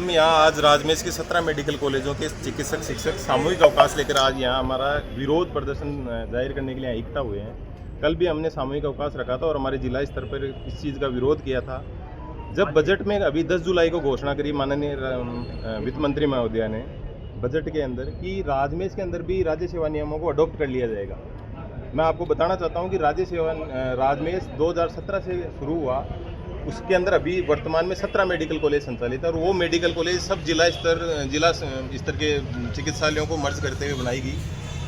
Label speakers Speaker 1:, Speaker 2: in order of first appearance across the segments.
Speaker 1: हम यहाँ आज राजमेश के 17 मेडिकल कॉलेजों के चिकित्सक शिक्षक सामूहिक अवकाश लेकर आज यहाँ हमारा विरोध प्रदर्शन जाहिर करने के लिए इकट्ठा हुए हैं। कल भी हमने सामूहिक अवकाश रखा था और हमारे जिला स्तर पर इस चीज़ का विरोध किया था। जब बजट में अभी 10 जुलाई को घोषणा करी माननीय वित्त मंत्री महोदया ने बजट के अंदर कि राजमेश के अंदर भी राज्य सेवा नियमों को अडॉप्ट कर लिया जाएगा। मैं आपको बताना चाहता हूँ कि राजमेश 2017 से शुरू हुआ, उसके अंदर अभी वर्तमान में 17 मेडिकल कॉलेज संचालित है और वो मेडिकल कॉलेज सब जिला स्तर के चिकित्सालयों को मर्ज करते हुए बनाई गई।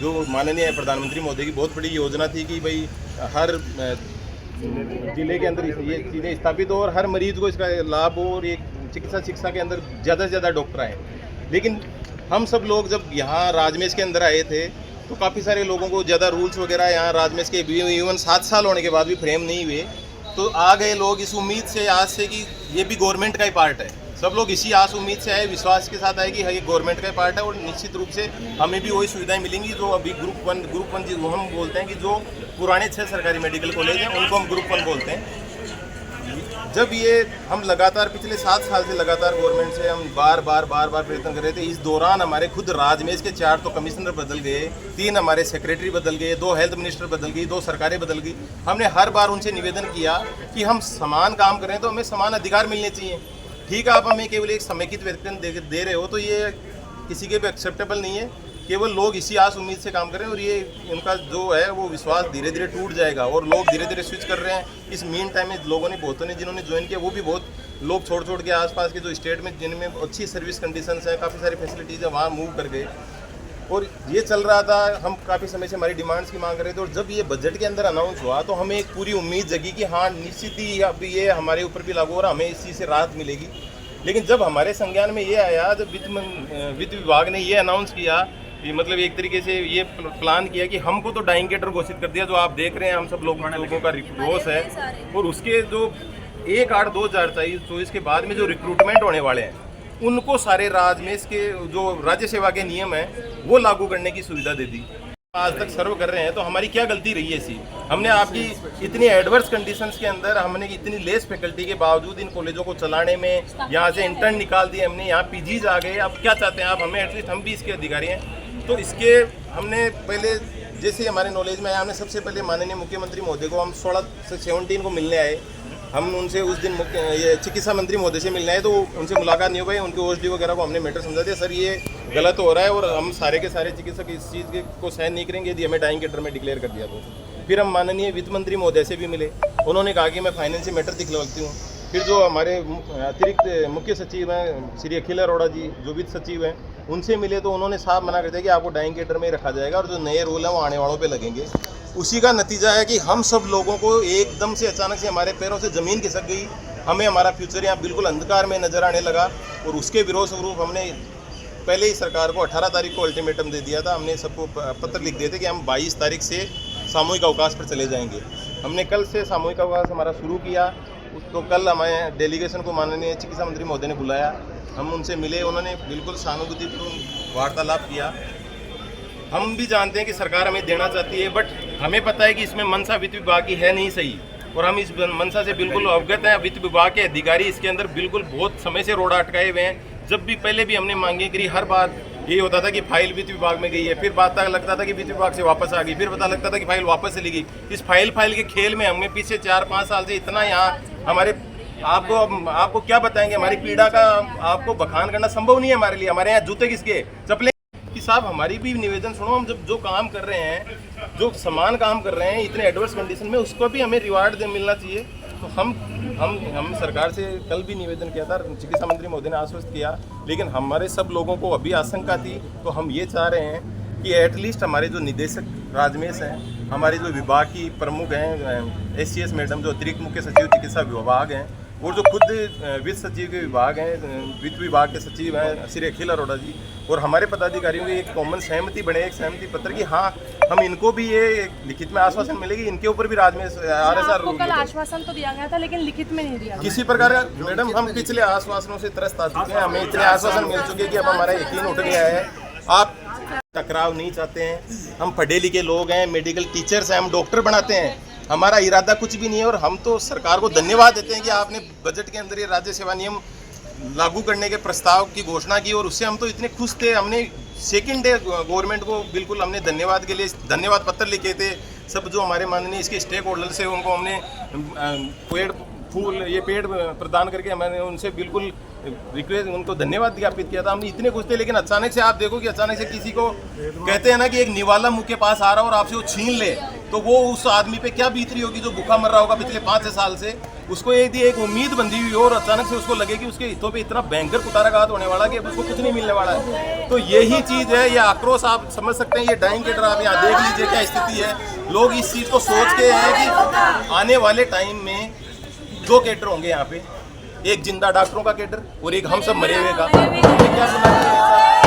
Speaker 1: जो माननीय प्रधानमंत्री महोदय की बहुत बड़ी योजना थी कि भाई हर जिले के अंदर ये चीज़ें स्थापित हो और हर मरीज को इसका लाभ हो और ये चिकित्सा शिक्षा के अंदर ज़्यादा से ज़्यादा डॉक्टर आए। लेकिन हम सब लोग जब यहाँ राजमेश के अंदर आए थे तो काफ़ी सारे लोगों को ज़्यादा रूल्स वगैरह यहाँ राजमेश के इवन 7 साल होने के बाद भी फ्रेम नहीं हुए। तो आ गए लोग इस उम्मीद से आज से कि ये भी गवर्नमेंट का ही पार्ट है। सब लोग इसी आस उम्मीद से आए, विश्वास के साथ आए कि ये गवर्नमेंट का ही पार्ट है और निश्चित रूप से हमें भी वही सुविधाएं मिलेंगी जो अभी ग्रुप वन जो हम बोलते हैं कि जो पुराने 6 सरकारी मेडिकल कॉलेज हैं उनको हम ग्रुप 1 बोलते हैं। जब ये हम लगातार पिछले 7 साल से लगातार गवर्नमेंट से हम बार बार प्रयत्न कर रहे थे। इस दौरान हमारे खुद राजमेश के 4 तो कमिश्नर बदल गए, 3 हमारे सेक्रेटरी बदल गए, 2 हेल्थ मिनिस्टर बदल गई, 2 सरकारें बदल गई। हमने हर बार उनसे निवेदन किया कि हम समान काम करें तो हमें समान अधिकार मिलने चाहिए। ठीक है, आप हमें केवल एक समेकित वेतन दे रहे हो तो ये किसी के भी एक्सेप्टेबल नहीं है। केवल लोग इसी आस उम्मीद से काम कर रहे हैं और ये इनका जो है वो विश्वास धीरे धीरे टूट जाएगा और लोग धीरे धीरे स्विच कर रहे हैं। इस मीन टाइम में लोगों ने बहुतों ने जिन्होंने ज्वाइन किया वो भी बहुत लोग छोड़ के आसपास के जो स्टेट में जिनमें अच्छी सर्विस कंडीशंस हैं, काफ़ी सारी फैसिलिटीज़ है, वहाँ मूव कर गए। और ये चल रहा था, हम काफ़ी समय से हमारी डिमांड्स की मांग कर रहे थे और जब ये बजट के अंदर अनाउंस हुआ तो हमें एक पूरी उम्मीद जगी कि हाँ निश्चित ही अब ये हमारे ऊपर भी लागू हो रहा, हमें इस चीज़ से राहत मिलेगी। लेकिन जब हमारे संज्ञान में ये आया, जब वित्त विभाग ने ये अनाउंस किया, ये मतलब एक तरीके से ये प्लान किया कि हमको तो डाइंग कैडर घोषित कर दिया, जो आप देख रहे हैं हम सब लोगों का रोष है। और उसके जो 1/8/2024 के बाद में जो रिक्रूटमेंट होने वाले हैं उनको सारे राजमेश के जो राज्य सेवा के नियम हैं वो लागू करने की सुविधा दे दी। आज तक सर्व कर रहे हैं तो हमारी क्या गलती रही है इसी? हमने आपकी इतनी एडवर्स कंडीशंस के अंदर हमने इतनी लेस फैकल्टी के बावजूद इन कॉलेजों को चलाने में यहाँ से इंटर्न निकाल दिए हमने, यहाँ पीजीज आ गए। अब क्या चाहते हैं आप? हमें एटलीस्ट हम भी इसके अधिकारी हैं। तो इसके हमने पहले जैसे हमारे नॉलेज में आया, हमने सबसे पहले माननीय मुख्यमंत्री महोदय को हम 16 से 17 को मिलने आए। हम उनसे उस दिन ये चिकित्सा मंत्री महोदय से मिलने आए तो उनसे मुलाकात नहीं हो पाई। उनके ओएसडी वगैरह को हमने मैटर समझा दिया, सर ये गलत हो रहा है और हम सारे के सारे चिकित्सक इस चीज़ को सहन नहीं करेंगे यदि हमें डाइंग कैडर में डिक्लेयर कर दिया तो। फिर हम माननीय वित्त मंत्री महोदय से भी मिले, उन्होंने कहा कि मैं फाइनेंशियल मैटर दिखलवाती हूँ। फिर जो हमारे अतिरिक्त मुख्य सचिव हैं श्री अखिल अरोड़ा जी, जो वित्त सचिव हैं, उनसे मिले तो उन्होंने साफ मना कर दिया कि आपको डाइंग कैडर में ही रखा जाएगा और जो नए रूल हैं वो आने वालों पे लगेंगे। उसी का नतीजा है कि हम सब लोगों को एकदम से अचानक से हमारे पैरों से ज़मीन खिसक गई। हमें हमारा फ्यूचर यहाँ बिल्कुल अंधकार में नज़र आने लगा और उसके विरोध स्वरूप हमने पहले ही सरकार को 18 तारीख को अल्टीमेटम दे दिया था। हमने सबको पत्र लिख दिए थे कि हम 22 तारीख से सामूहिक अवकाश पर चले जाएंगे। हमने कल से सामूहिक अवकाश हमारा शुरू किया। तो कल हमारे डेलीगेशन को माननीय चिकित्सा मंत्री महोदय ने बुलाया, हम उनसे मिले, उन्होंने बिल्कुल सहानुभूतिपूर्ण वार्तालाप किया। हम भी जानते हैं कि सरकार हमें देना चाहती है, बट हमें पता है कि इसमें मंशा वित्त विभाग की है नहीं सही और हम इस मंशा से बिल्कुल अवगत हैं। वित्त विभाग के अधिकारी इसके अंदर बिल्कुल बहुत समय से रोड़ा अटकाए हुए हैं। जब भी पहले भी हमने मांगे करी, हर बार यही होता था कि फाइल वित्त विभाग में गई है, फिर पता लगता था कि वित्त विभाग से वापस आ गई, फिर पता लगता था कि फाइल वापस चली गई। इस फाइल के खेल में हमें पीछे 4-5 साल से इतना यहाँ हमारे आपको क्या बताएंगे, हमारी पीड़ा का आपको बखान करना संभव नहीं है हमारे लिए। हमारे यहाँ जूते किसके, चप्पलें कि साहब हमारी भी निवेदन सुनो। हम जब जो काम कर रहे हैं, जो समान काम कर रहे हैं इतने एडवर्स कंडीशन में, उसको भी हमें रिवार्ड मिलना चाहिए। तो हम सरकार से कल भी निवेदन किया था, चिकित्सा मंत्री महोदय ने आश्वस्त किया, लेकिन हमारे सब लोगों को अभी आशंका थी। तो हम ये चाह रहे हैं कि एटलीस्ट हमारे जो निदेशक राजमेश हैं, हमारे जो विभाग की प्रमुख हैं SCS मैडम, जो अतिरिक्त मुख्य सचिव चिकित्सा विभाग हैं, और जो खुद वित्त सचिव के विभाग हैं, वित्त विभाग के सचिव हैं श्री अखिल अरोड़ा जी, और हमारे पदाधिकारियों की एक कॉमन सहमति बने, एक सहमति पत्र कि हाँ हम इनको भी ये लिखित में आश्वासन मिलेगी, इनके ऊपर भी राजमेश RSR
Speaker 2: कल आश्वासन तो दिया गया था लेकिन लिखित में नहीं दिया
Speaker 1: किसी प्रकार का। मैडम हम पिछले आश्वासनों से त्रस्त आ चुके हैं, हमें इतने आश्वासन मिल चुके हैं कि अब हमारा यकीन उठ गया है। आप टकराव नहीं चाहते हैं, हम पढ़े लिखे लोग हैं, मेडिकल टीचर्स हैं, हम डॉक्टर बनाते हैं, हमारा इरादा कुछ भी नहीं है। और हम तो सरकार को धन्यवाद देते हैं कि आपने बजट के अंदर ये राज्य सेवा नियम लागू करने के प्रस्ताव की घोषणा की और उससे हम तो इतने खुश थे। हमने सेकंड डे गवर्नमेंट को बिल्कुल हमने धन्यवाद के लिए धन्यवाद पत्र लिखे थे। सब जो हमारे माननीय इसके स्टेक होल्डर्स है उनको हमने पेड़ फूल ये पेड़ प्रदान करके हमने उनसे बिल्कुल रिक्वेस्ट उनको धन्यवाद ज्ञापित किया था। हमने इतने खुश थे, लेकिन अचानक से आप देखो कि अचानक से किसी को कहते हैं ना कि एक निवाला मुंह के पास आ रहा और आपसे वो छीन ले, तो वो उस आदमी पे क्या बीत रही होगी जो भूखा मर रहा होगा पिछले 5 साल से। उसको एक उम्मीद बंधी हुई हो और अचानक से उसको लगे कि उसके हितों पे इतना भयंकर कुताराघात होने वाला कि उसको कुछ नहीं मिलने वाला है। तो यही चीज़ है, ये आक्रोश आप समझ सकते हैं। ये डाइंग कैडर आप यहाँ देख लीजिए क्या स्थिति है। लोग इस चीज़ को सोच के हैं कि आने वाले टाइम में 2 कैडर होंगे यहाँ पे, एक जिंदा डॉक्टरों का कैडर और एक हम सब मरे हुए का। क्या सुना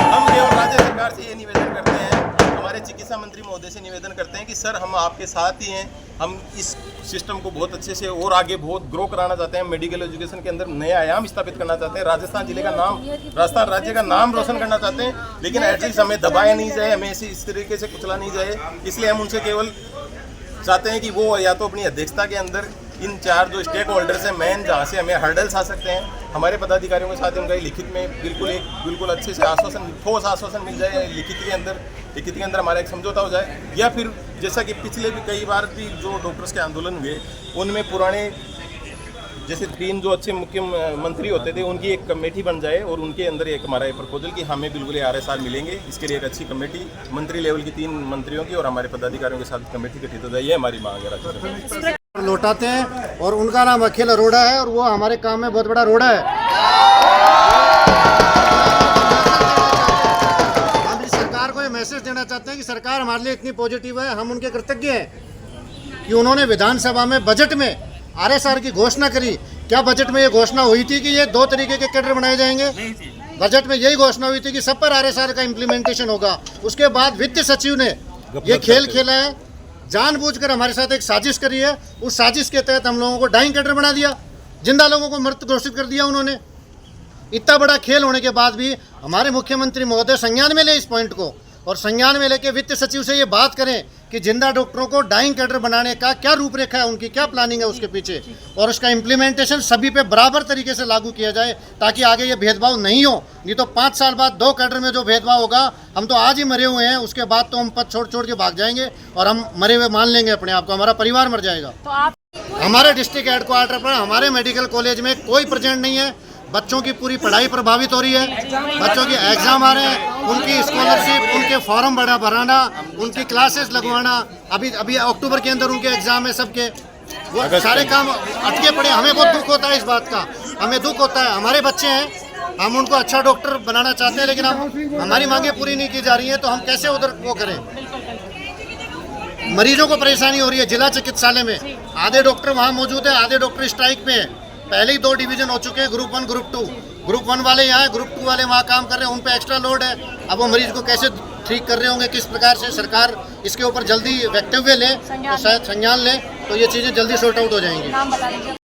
Speaker 1: हम केवल राज्य सरकार से ये निवेदन करते हैं, हमारे चिकित्सा मंत्री महोदय से निवेदन करते हैं कि सर हम आपके साथ ही हैं। हम इस सिस्टम को बहुत अच्छे से और आगे बहुत ग्रो कराना चाहते हैं। मेडिकल एजुकेशन के अंदर नए आयाम स्थापित करना चाहते हैं। राजस्थान जिले का नाम, राजस्थान राज्य का नाम रोशन करना चाहते हैं, लेकिन एटलीस्ट हमें दबाया नहीं जाए, हमें इस तरीके से कुचला नहीं जाए। इसलिए हम उनसे केवल चाहते हैं कि वो या तो अपनी अध्यक्षता के अंदर इन 4 जो स्टेक होल्डर्स हैं मेन, जहाँ से हमें हर्डल्स आ सकते हैं, हमारे पदाधिकारियों के साथ उनका लिखित में बिल्कुल अच्छे से आश्वासन, ठोस आश्वासन मिल जाए। लिखित के अंदर हमारा एक समझौता हो जाए, या फिर जैसा कि पिछले भी कई बार भी जो डॉक्टर्स के आंदोलन हुए उनमें पुराने जैसे 3 जो अच्छे मुख्यमंत्री होते थे उनकी एक कमेटी बन जाए और उनके अंदर एक हमारा प्रपोजल कि हमें बिल्कुल RSR मिलेंगे। इसके लिए एक अच्छी कमेटी मंत्री लेवल की 3 मंत्रियों की और हमारे पदाधिकारियों के साथ कमेटी गठित हो जाए, ये हमारी मांग है राज्य सरकार से।
Speaker 3: लौटाते हैं और उनका नाम अखिल अरोड़ा है और वो हमारे काम में बहुत बड़ा रोड़ा है। हम इस सरकार को ये मैसेज देना चाहते हैं कि सरकार हमारे लिए इतनी पॉजिटिव है, हम उनके कृतज्ञ हैं कि उन्होंने विधानसभा में बजट में RSR की घोषणा करी। क्या बजट में ये घोषणा हुई थी कि ये 2 तरीके के कैडर बनाए जाएंगे? बजट में यही घोषणा हुई थी कि सब पर RSR का इम्प्लीमेंटेशन होगा। उसके बाद वित्त सचिव ने ये खेल खेला है, जानबूझकर हमारे साथ एक साजिश करी है। उस साजिश के तहत हम लोगों को डाइंग कैडर बना दिया, जिंदा लोगों को मृत घोषित कर दिया उन्होंने। इतना बड़ा खेल होने के बाद भी हमारे मुख्यमंत्री महोदय संज्ञान में ले इस पॉइंट को, और संज्ञान में लेके वित्त सचिव से ये बात करें कि जिंदा डॉक्टरों को डाइंग कैडर बनाने का क्या रूपरेखा है, उनकी क्या प्लानिंग है उसके पीछे, और उसका इम्प्लीमेंटेशन सभी पे बराबर तरीके से लागू किया जाए ताकि आगे ये भेदभाव नहीं हो। नहीं तो 5 साल बाद 2 कैडर में जो भेदभाव होगा, हम तो आज ही मरे हुए हैं, उसके बाद तो हम पद छोड़ के भाग जाएंगे और हम मरे हुए मान लेंगे अपने आप को, हमारा परिवार मर जाएगा।
Speaker 2: तो आप
Speaker 3: हमारे डिस्ट्रिक्ट हेडक्वार्टर पर हमारे मेडिकल कॉलेज में कोई प्रेजेंट नहीं है। बच्चों की पूरी पढ़ाई प्रभावित हो रही है, बच्चों के एग्जाम आ रहे हैं, उनकी स्कॉलरशिप, उनके फॉर्म भराना, उनकी क्लासेस लगवाना, अभी अक्टूबर के अंदर उनके एग्जाम है सबके, वो सारे काम अटके पड़े। हमें बहुत दुख होता है इस बात का, हमें दुख होता है। हमारे बच्चे हैं, हम उनको अच्छा डॉक्टर बनाना चाहते हैं, लेकिन हमारी मांगे पूरी नहीं की जा रही हैं, तो हम कैसे उधर वो करें? मरीजों को परेशानी हो रही है। जिला चिकित्सालय में आधे डॉक्टर वहाँ मौजूद है, आधे डॉक्टर स्ट्राइक पे है। पहले ही 2 डिवीजन हो चुके हैं, ग्रुप 1 ग्रुप 2। ग्रुप 1 वाले यहाँ, ग्रुप 2 वाले वहाँ काम कर रहे हैं, उन पे एक्स्ट्रा लोड है। अब वो मरीज को कैसे ठीक कर रहे होंगे, किस प्रकार से सरकार इसके ऊपर जल्दी वक्तव्य ले, तो शायद संज्ञान ले, तो ये चीज़ें जल्दी सॉर्ट आउट हो जाएंगी।
Speaker 2: नाम बता दीजिए।